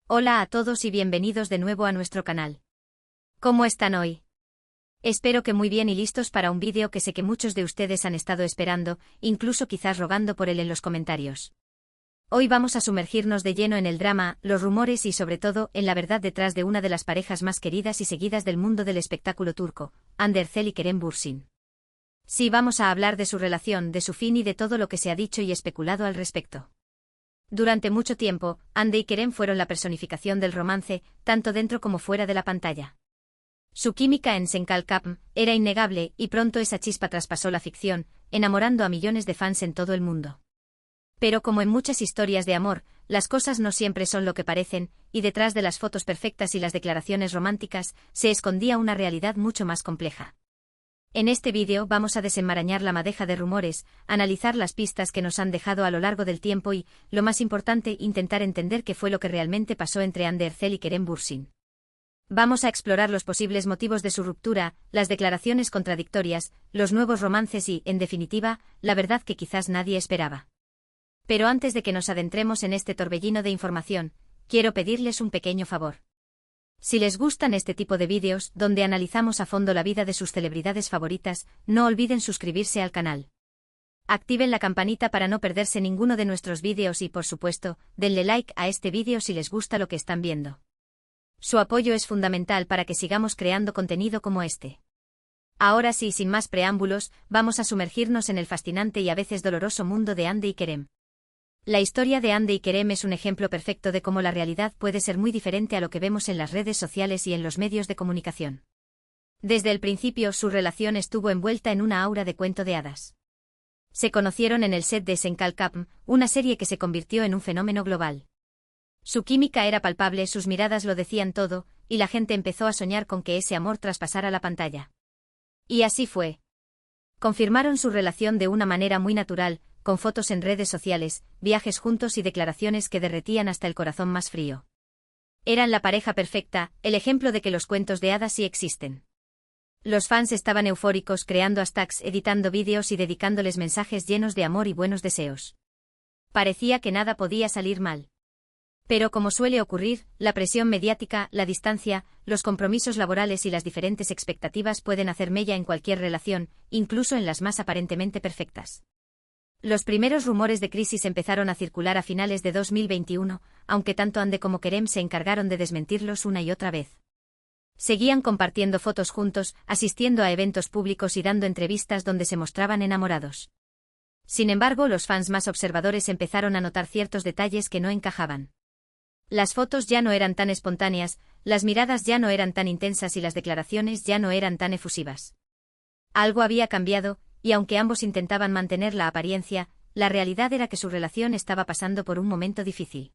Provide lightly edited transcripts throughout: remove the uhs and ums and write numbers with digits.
Hola a todos y bienvenidos de nuevo a nuestro canal. ¿Cómo están hoy? Espero que muy bien y listos para un vídeo que sé que muchos de ustedes han estado esperando, incluso quizás rogando por él en los comentarios. Hoy vamos a sumergirnos de lleno en el drama, los rumores y sobre todo en la verdad detrás de una de las parejas más queridas y seguidas del mundo del espectáculo turco, Hande Erçel y Kerem Bürsin. Sí, vamos a hablar de su relación, de su fin y de todo lo que se ha dicho y especulado al respecto. Durante mucho tiempo, Hande y Kerem fueron la personificación del romance, tanto dentro como fuera de la pantalla. Su química en Senkalkapm era innegable y pronto esa chispa traspasó la ficción, enamorando a millones de fans en todo el mundo. Pero como en muchas historias de amor, las cosas no siempre son lo que parecen, y detrás de las fotos perfectas y las declaraciones románticas, se escondía una realidad mucho más compleja. En este vídeo vamos a desenmarañar la madeja de rumores, analizar las pistas que nos han dejado a lo largo del tiempo y, lo más importante, intentar entender qué fue lo que realmente pasó entre Hande Erçel y Kerem Bürsin. Vamos a explorar los posibles motivos de su ruptura, las declaraciones contradictorias, los nuevos romances y, en definitiva, la verdad que quizás nadie esperaba. Pero antes de que nos adentremos en este torbellino de información, quiero pedirles un pequeño favor. Si les gustan este tipo de vídeos, donde analizamos a fondo la vida de sus celebridades favoritas, no olviden suscribirse al canal. Activen la campanita para no perderse ninguno de nuestros vídeos y, por supuesto, denle like a este vídeo si les gusta lo que están viendo. Su apoyo es fundamental para que sigamos creando contenido como este. Ahora sí, sin más preámbulos, vamos a sumergirnos en el fascinante y a veces doloroso mundo de Hande y Kerem. La historia de Hande y Kerem es un ejemplo perfecto de cómo la realidad puede ser muy diferente a lo que vemos en las redes sociales y en los medios de comunicación. Desde el principio su relación estuvo envuelta en una aura de cuento de hadas. Se conocieron en el set de Senkalkapm, una serie que se convirtió en un fenómeno global. Su química era palpable, sus miradas lo decían todo, y la gente empezó a soñar con que ese amor traspasara la pantalla. Y así fue. Confirmaron su relación de una manera muy natural, con fotos en redes sociales, viajes juntos y declaraciones que derretían hasta el corazón más frío. Eran la pareja perfecta, el ejemplo de que los cuentos de hadas sí existen. Los fans estaban eufóricos creando hashtags, editando vídeos y dedicándoles mensajes llenos de amor y buenos deseos. Parecía que nada podía salir mal. Pero como suele ocurrir, la presión mediática, la distancia, los compromisos laborales y las diferentes expectativas pueden hacer mella en cualquier relación, incluso en las más aparentemente perfectas. Los primeros rumores de crisis empezaron a circular a finales de 2021, aunque tanto Hande como Kerem se encargaron de desmentirlos una y otra vez. Seguían compartiendo fotos juntos, asistiendo a eventos públicos y dando entrevistas donde se mostraban enamorados. Sin embargo, los fans más observadores empezaron a notar ciertos detalles que no encajaban. Las fotos ya no eran tan espontáneas, las miradas ya no eran tan intensas y las declaraciones ya no eran tan efusivas. Algo había cambiado, y aunque ambos intentaban mantener la apariencia, la realidad era que su relación estaba pasando por un momento difícil.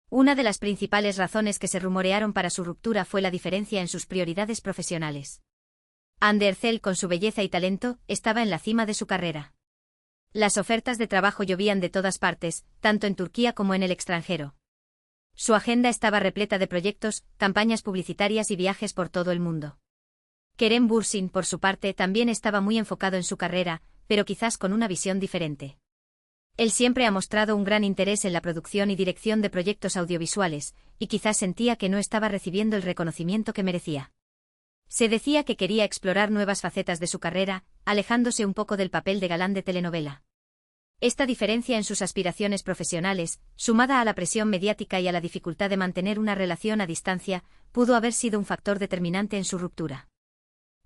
Una de las principales razones que se rumorearon para su ruptura fue la diferencia en sus prioridades profesionales. Hande Erçel, con su belleza y talento, estaba en la cima de su carrera. Las ofertas de trabajo llovían de todas partes, tanto en Turquía como en el extranjero. Su agenda estaba repleta de proyectos, campañas publicitarias y viajes por todo el mundo. Kerem Bürsin, por su parte, también estaba muy enfocado en su carrera, pero quizás con una visión diferente. Él siempre ha mostrado un gran interés en la producción y dirección de proyectos audiovisuales, y quizás sentía que no estaba recibiendo el reconocimiento que merecía. Se decía que quería explorar nuevas facetas de su carrera, alejándose un poco del papel de galán de telenovela. Esta diferencia en sus aspiraciones profesionales, sumada a la presión mediática y a la dificultad de mantener una relación a distancia, pudo haber sido un factor determinante en su ruptura.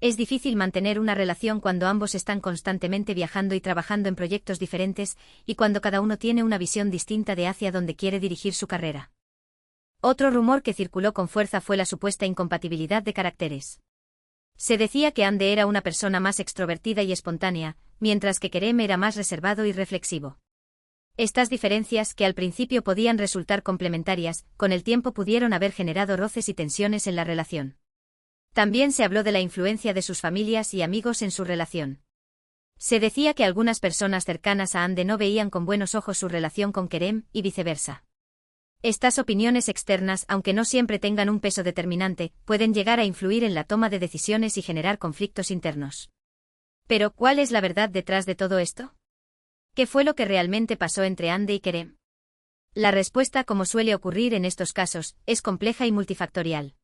Es difícil mantener una relación cuando ambos están constantemente viajando y trabajando en proyectos diferentes, y cuando cada uno tiene una visión distinta de hacia dónde quiere dirigir su carrera. Otro rumor que circuló con fuerza fue la supuesta incompatibilidad de caracteres. Se decía que Hande era una persona más extrovertida y espontánea, mientras que Kerem era más reservado y reflexivo. Estas diferencias, que al principio podían resultar complementarias, con el tiempo pudieron haber generado roces y tensiones en la relación. También se habló de la influencia de sus familias y amigos en su relación. Se decía que algunas personas cercanas a Hande no veían con buenos ojos su relación con Kerem, y viceversa. Estas opiniones externas, aunque no siempre tengan un peso determinante, pueden llegar a influir en la toma de decisiones y generar conflictos internos. Pero, ¿cuál es la verdad detrás de todo esto? ¿Qué fue lo que realmente pasó entre Hande y Kerem? La respuesta, como suele ocurrir en estos casos, es compleja y multifactorial.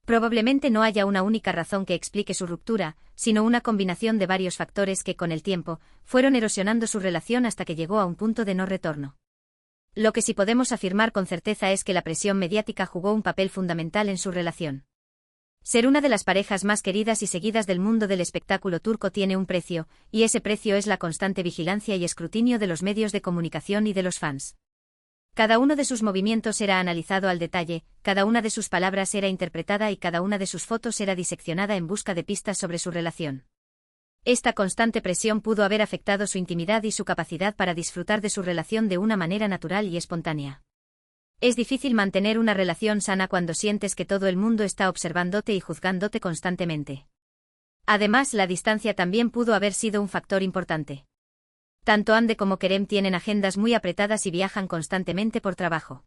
Probablemente no haya una única razón que explique su ruptura, sino una combinación de varios factores que, con el tiempo, fueron erosionando su relación hasta que llegó a un punto de no retorno. Lo que sí podemos afirmar con certeza es que la presión mediática jugó un papel fundamental en su relación. Ser una de las parejas más queridas y seguidas del mundo del espectáculo turco tiene un precio, y ese precio es la constante vigilancia y escrutinio de los medios de comunicación y de los fans. Cada uno de sus movimientos era analizado al detalle, cada una de sus palabras era interpretada y cada una de sus fotos era diseccionada en busca de pistas sobre su relación. Esta constante presión pudo haber afectado su intimidad y su capacidad para disfrutar de su relación de una manera natural y espontánea. Es difícil mantener una relación sana cuando sientes que todo el mundo está observándote y juzgándote constantemente. Además, la distancia también pudo haber sido un factor importante. Tanto Hande como Kerem tienen agendas muy apretadas y viajan constantemente por trabajo.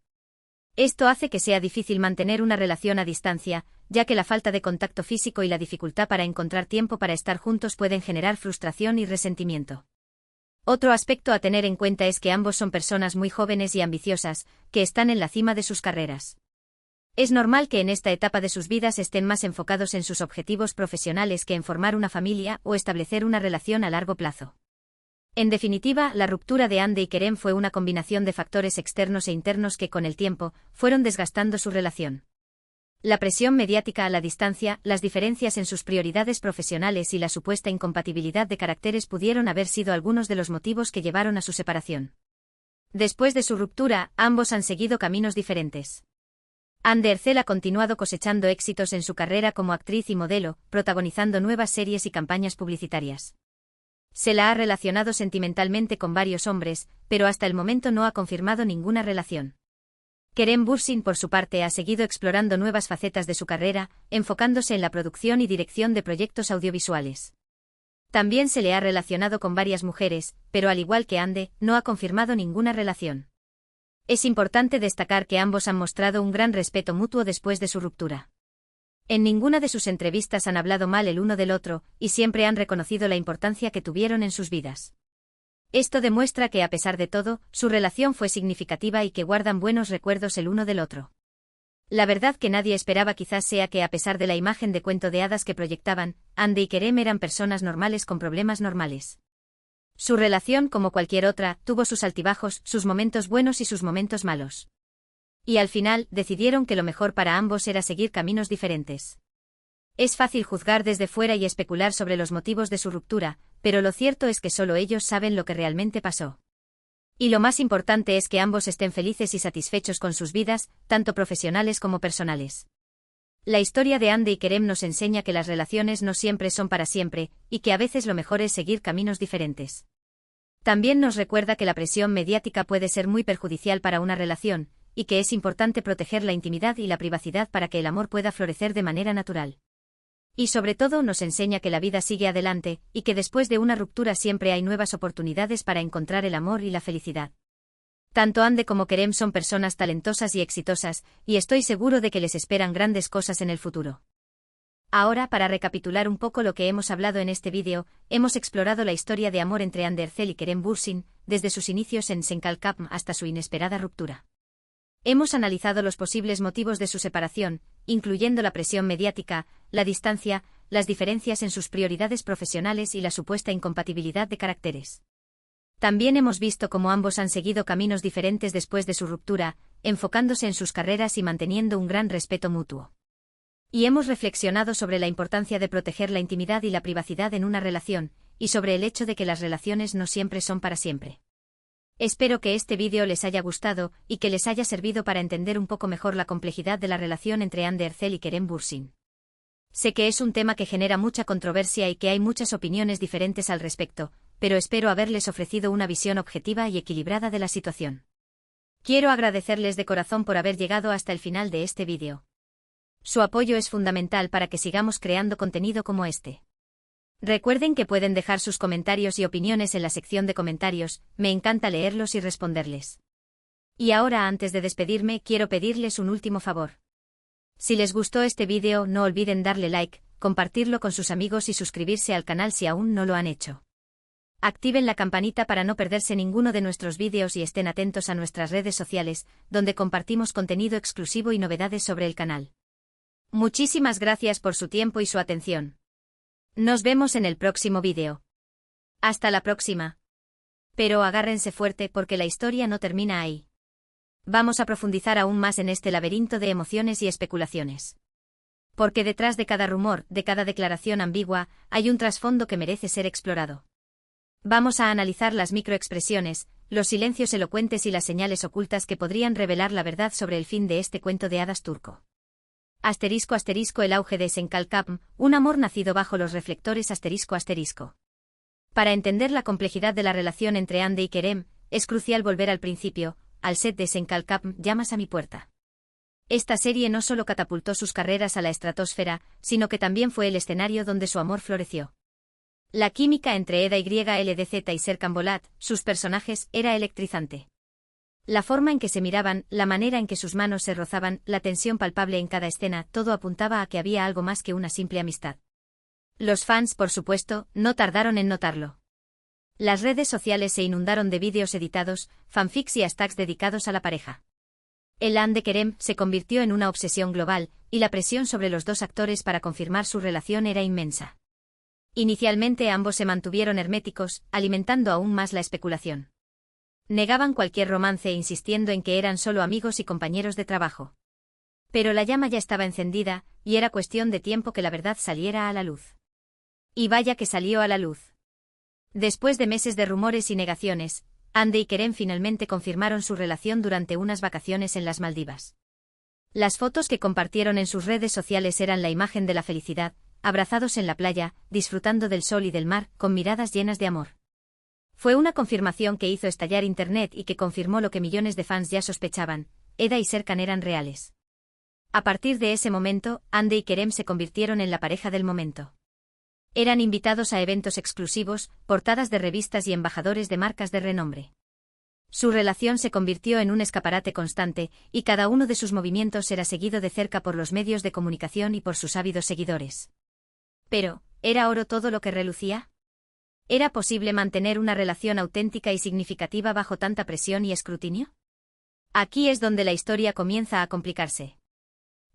Esto hace que sea difícil mantener una relación a distancia, ya que la falta de contacto físico y la dificultad para encontrar tiempo para estar juntos pueden generar frustración y resentimiento. Otro aspecto a tener en cuenta es que ambos son personas muy jóvenes y ambiciosas, que están en la cima de sus carreras. Es normal que en esta etapa de sus vidas estén más enfocados en sus objetivos profesionales que en formar una familia o establecer una relación a largo plazo. En definitiva, la ruptura de Hande y Kerem fue una combinación de factores externos e internos que, con el tiempo, fueron desgastando su relación. La presión mediática a la distancia, las diferencias en sus prioridades profesionales y la supuesta incompatibilidad de caracteres pudieron haber sido algunos de los motivos que llevaron a su separación. Después de su ruptura, ambos han seguido caminos diferentes. Hande Erçel ha continuado cosechando éxitos en su carrera como actriz y modelo, protagonizando nuevas series y campañas publicitarias. Se la ha relacionado sentimentalmente con varios hombres, pero hasta el momento no ha confirmado ninguna relación. Kerem Bürsin, por su parte, ha seguido explorando nuevas facetas de su carrera, enfocándose en la producción y dirección de proyectos audiovisuales. También se le ha relacionado con varias mujeres, pero al igual que Hande, no ha confirmado ninguna relación. Es importante destacar que ambos han mostrado un gran respeto mutuo después de su ruptura. En ninguna de sus entrevistas han hablado mal el uno del otro, y siempre han reconocido la importancia que tuvieron en sus vidas. Esto demuestra que, a pesar de todo, su relación fue significativa y que guardan buenos recuerdos el uno del otro. La verdad que nadie esperaba quizás sea que, a pesar de la imagen de cuento de hadas que proyectaban, Hande y Kerem eran personas normales con problemas normales. Su relación, como cualquier otra, tuvo sus altibajos, sus momentos buenos y sus momentos malos. Y al final, decidieron que lo mejor para ambos era seguir caminos diferentes. Es fácil juzgar desde fuera y especular sobre los motivos de su ruptura, pero lo cierto es que solo ellos saben lo que realmente pasó. Y lo más importante es que ambos estén felices y satisfechos con sus vidas, tanto profesionales como personales. La historia de Hande y Kerem nos enseña que las relaciones no siempre son para siempre, y que a veces lo mejor es seguir caminos diferentes. También nos recuerda que la presión mediática puede ser muy perjudicial para una relación, y que es importante proteger la intimidad y la privacidad para que el amor pueda florecer de manera natural. Y sobre todo nos enseña que la vida sigue adelante, y que después de una ruptura siempre hay nuevas oportunidades para encontrar el amor y la felicidad. Tanto Hande como Kerem son personas talentosas y exitosas, y estoy seguro de que les esperan grandes cosas en el futuro. Ahora, para recapitular un poco lo que hemos hablado en este vídeo, hemos explorado la historia de amor entre Hande Erçel y Kerem Bürsin, desde sus inicios en Senkalkapm hasta su inesperada ruptura. Hemos analizado los posibles motivos de su separación, incluyendo la presión mediática, la distancia, las diferencias en sus prioridades profesionales y la supuesta incompatibilidad de caracteres. También hemos visto cómo ambos han seguido caminos diferentes después de su ruptura, enfocándose en sus carreras y manteniendo un gran respeto mutuo. Y hemos reflexionado sobre la importancia de proteger la intimidad y la privacidad en una relación, y sobre el hecho de que las relaciones no siempre son para siempre. Espero que este vídeo les haya gustado y que les haya servido para entender un poco mejor la complejidad de la relación entre Hande Erçel y Kerem Bürsin. Sé que es un tema que genera mucha controversia y que hay muchas opiniones diferentes al respecto, pero espero haberles ofrecido una visión objetiva y equilibrada de la situación. Quiero agradecerles de corazón por haber llegado hasta el final de este vídeo. Su apoyo es fundamental para que sigamos creando contenido como este. Recuerden que pueden dejar sus comentarios y opiniones en la sección de comentarios, me encanta leerlos y responderles. Y ahora, antes de despedirme, quiero pedirles un último favor. Si les gustó este vídeo, no olviden darle like, compartirlo con sus amigos y suscribirse al canal si aún no lo han hecho. Activen la campanita para no perderse ninguno de nuestros vídeos y estén atentos a nuestras redes sociales, donde compartimos contenido exclusivo y novedades sobre el canal. Muchísimas gracias por su tiempo y su atención. Nos vemos en el próximo vídeo. Hasta la próxima. Pero agárrense fuerte porque la historia no termina ahí. Vamos a profundizar aún más en este laberinto de emociones y especulaciones. Porque detrás de cada rumor, de cada declaración ambigua, hay un trasfondo que merece ser explorado. Vamos a analizar las microexpresiones, los silencios elocuentes y las señales ocultas que podrían revelar la verdad sobre el fin de este cuento de hadas turco. *** El auge de Senkalkapm, un amor nacido bajo los reflectores ***. Para entender la complejidad de la relación entre Hande y Kerem, es crucial volver al principio, al set de Senkalkapm, Llamas a mi puerta. Esta serie no solo catapultó sus carreras a la estratosfera, sino que también fue el escenario donde su amor floreció. La química entre Eda YLDZ y Serkan Bolat, sus personajes, era electrizante. La forma en que se miraban, la manera en que sus manos se rozaban, la tensión palpable en cada escena, todo apuntaba a que había algo más que una simple amistad. Los fans, por supuesto, no tardaron en notarlo. Las redes sociales se inundaron de vídeos editados, fanfics y hashtags dedicados a la pareja. El Hande Kerem se convirtió en una obsesión global, y la presión sobre los dos actores para confirmar su relación era inmensa. Inicialmente ambos se mantuvieron herméticos, alimentando aún más la especulación. Negaban cualquier romance insistiendo en que eran solo amigos y compañeros de trabajo. Pero la llama ya estaba encendida, y era cuestión de tiempo que la verdad saliera a la luz. Y vaya que salió a la luz. Después de meses de rumores y negaciones, Hande y Kerem finalmente confirmaron su relación durante unas vacaciones en las Maldivas. Las fotos que compartieron en sus redes sociales eran la imagen de la felicidad, abrazados en la playa, disfrutando del sol y del mar, con miradas llenas de amor. Fue una confirmación que hizo estallar Internet y que confirmó lo que millones de fans ya sospechaban: Eda y Serkan eran reales. A partir de ese momento, Hande y Kerem se convirtieron en la pareja del momento. Eran invitados a eventos exclusivos, portadas de revistas y embajadores de marcas de renombre. Su relación se convirtió en un escaparate constante, y cada uno de sus movimientos era seguido de cerca por los medios de comunicación y por sus ávidos seguidores. Pero, ¿era oro todo lo que relucía? ¿Era posible mantener una relación auténtica y significativa bajo tanta presión y escrutinio? Aquí es donde la historia comienza a complicarse.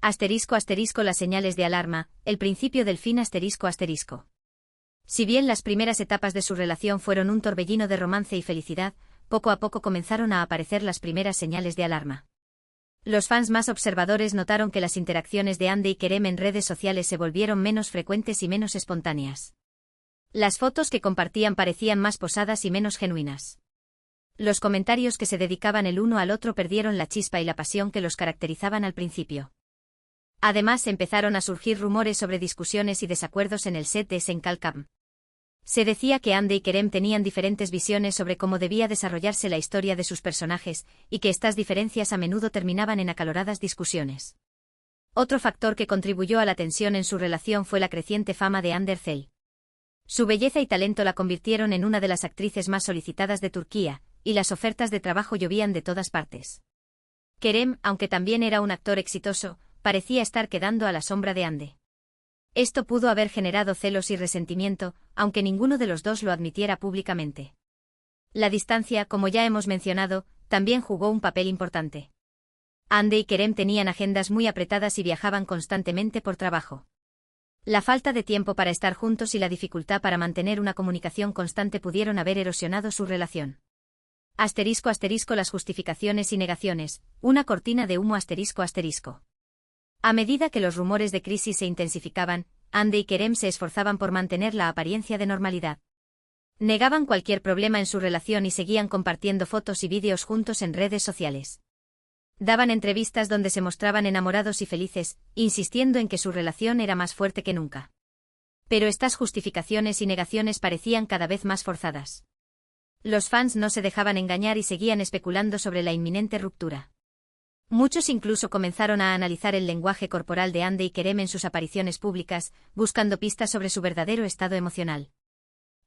***, las señales de alarma, el principio del fin ***. Si bien las primeras etapas de su relación fueron un torbellino de romance y felicidad, poco a poco comenzaron a aparecer las primeras señales de alarma. Los fans más observadores notaron que las interacciones de Hande y Kerem en redes sociales se volvieron menos frecuentes y menos espontáneas. Las fotos que compartían parecían más posadas y menos genuinas. Los comentarios que se dedicaban el uno al otro perdieron la chispa y la pasión que los caracterizaban al principio. Además empezaron a surgir rumores sobre discusiones y desacuerdos en el set de Senkalkapm. Se decía que Hande y Kerem tenían diferentes visiones sobre cómo debía desarrollarse la historia de sus personajes, y que estas diferencias a menudo terminaban en acaloradas discusiones. Otro factor que contribuyó a la tensión en su relación fue la creciente fama de Hande Erçel. Su belleza y talento la convirtieron en una de las actrices más solicitadas de Turquía, y las ofertas de trabajo llovían de todas partes. Kerem, aunque también era un actor exitoso, parecía estar quedando a la sombra de Hande. Esto pudo haber generado celos y resentimiento, aunque ninguno de los dos lo admitiera públicamente. La distancia, como ya hemos mencionado, también jugó un papel importante. Hande y Kerem tenían agendas muy apretadas y viajaban constantemente por trabajo. La falta de tiempo para estar juntos y la dificultad para mantener una comunicación constante pudieron haber erosionado su relación. ***, las justificaciones y negaciones, una cortina de humo ***. A medida que los rumores de crisis se intensificaban, Hande y Kerem se esforzaban por mantener la apariencia de normalidad. Negaban cualquier problema en su relación y seguían compartiendo fotos y vídeos juntos en redes sociales. Daban entrevistas donde se mostraban enamorados y felices, insistiendo en que su relación era más fuerte que nunca. Pero estas justificaciones y negaciones parecían cada vez más forzadas. Los fans no se dejaban engañar y seguían especulando sobre la inminente ruptura. Muchos incluso comenzaron a analizar el lenguaje corporal de Hande y Kerem en sus apariciones públicas, buscando pistas sobre su verdadero estado emocional.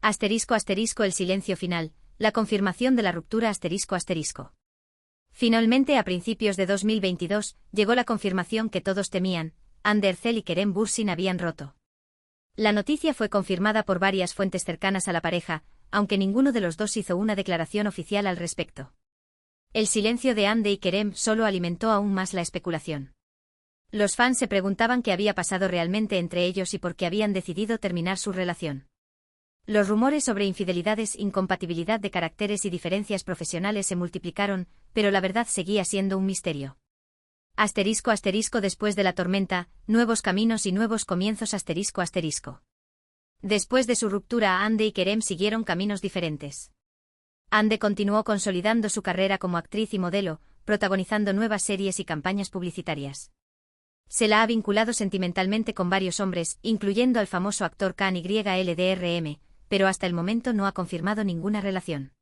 ***, el silencio final, la confirmación de la ruptura ***. Finalmente, a principios de 2022, llegó la confirmación que todos temían: Hande Erçel y Kerem Bürsin habían roto. La noticia fue confirmada por varias fuentes cercanas a la pareja, aunque ninguno de los dos hizo una declaración oficial al respecto. El silencio de Hande y Kerem solo alimentó aún más la especulación. Los fans se preguntaban qué había pasado realmente entre ellos y por qué habían decidido terminar su relación. Los rumores sobre infidelidades, incompatibilidad de caracteres y diferencias profesionales se multiplicaron, pero la verdad seguía siendo un misterio. Después de la tormenta, nuevos caminos y nuevos comienzos. Después de su ruptura, Hande y Kerem siguieron caminos diferentes. Hande continuó consolidando su carrera como actriz y modelo, protagonizando nuevas series y campañas publicitarias. Se la ha vinculado sentimentalmente con varios hombres, incluyendo al famoso actor KanyLDRM, pero hasta el momento no ha confirmado ninguna relación.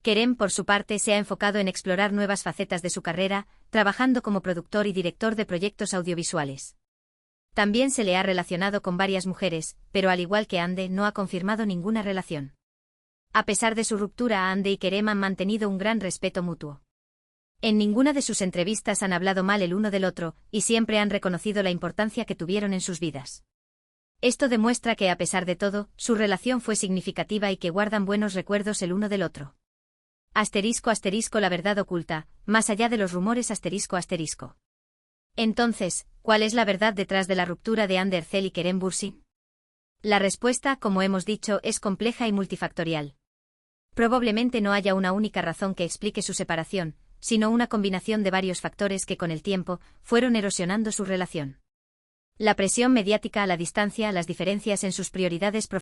Kerem, por su parte, se ha enfocado en explorar nuevas facetas de su carrera, trabajando como productor y director de proyectos audiovisuales. También se le ha relacionado con varias mujeres, pero al igual que Hande, no ha confirmado ninguna relación. A pesar de su ruptura, Hande y Kerem han mantenido un gran respeto mutuo. En ninguna de sus entrevistas han hablado mal el uno del otro, y siempre han reconocido la importancia que tuvieron en sus vidas. Esto demuestra que, a pesar de todo, su relación fue significativa y que guardan buenos recuerdos el uno del otro. La verdad oculta, más allá de los rumores. Entonces, ¿cuál es la verdad detrás de la ruptura de Hande Erçel y Kerem Bürsin? La respuesta, como hemos dicho, es compleja y multifactorial. Probablemente no haya una única razón que explique su separación, sino una combinación de varios factores que con el tiempo fueron erosionando su relación. La presión mediática, la distancia, las diferencias en sus prioridades profesionales